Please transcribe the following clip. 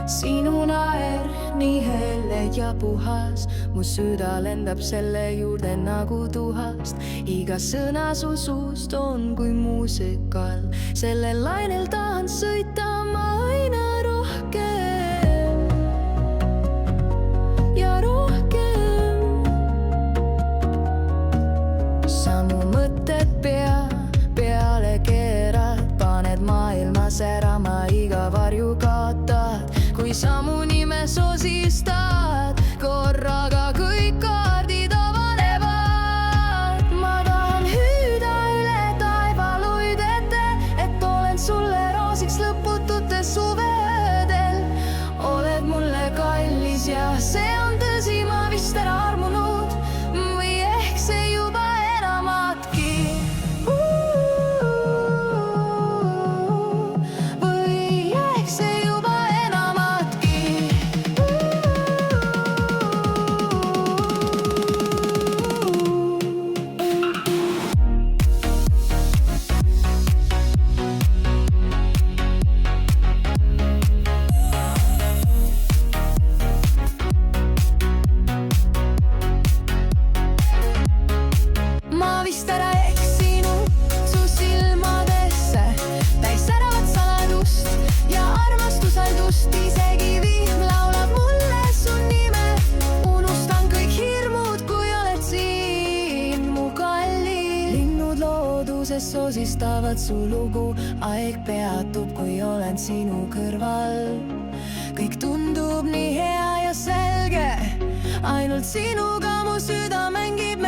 sinu naer nii helle ja puhas, mu süda lendab selle juurde nagu tuhast. iga sõna su suust on kui muusikal, sellel lainel tahan sõita ma aina rohkem ja rohkem. sa mu mõtted peale keerad, paned maailma särama, iga varju kaotad, kui sa mu nime sosistad. korraga kõik kaardid avanevad, ma tahan hüüda üle taeva luid ette, et olen sulle roosiks lõpututes suveöödel. oled mulle kallis ja see on tõsi, ma vist ära armunud või ehk see juba enamatki. või ehk see juba enamatki. ma vist ära eksinud su silmadesse, täis säravat saladust ja armastusaldust. isegi vihm laulab mulle su nime, unustan kõik hirmud, kui oled siin, mu kalli. linnud looduses sosistavad su lugu, aeg peatub, kui olen sinu kõrval. kõik tundub nii hea ja selge, ainult sinuga mu süda mängib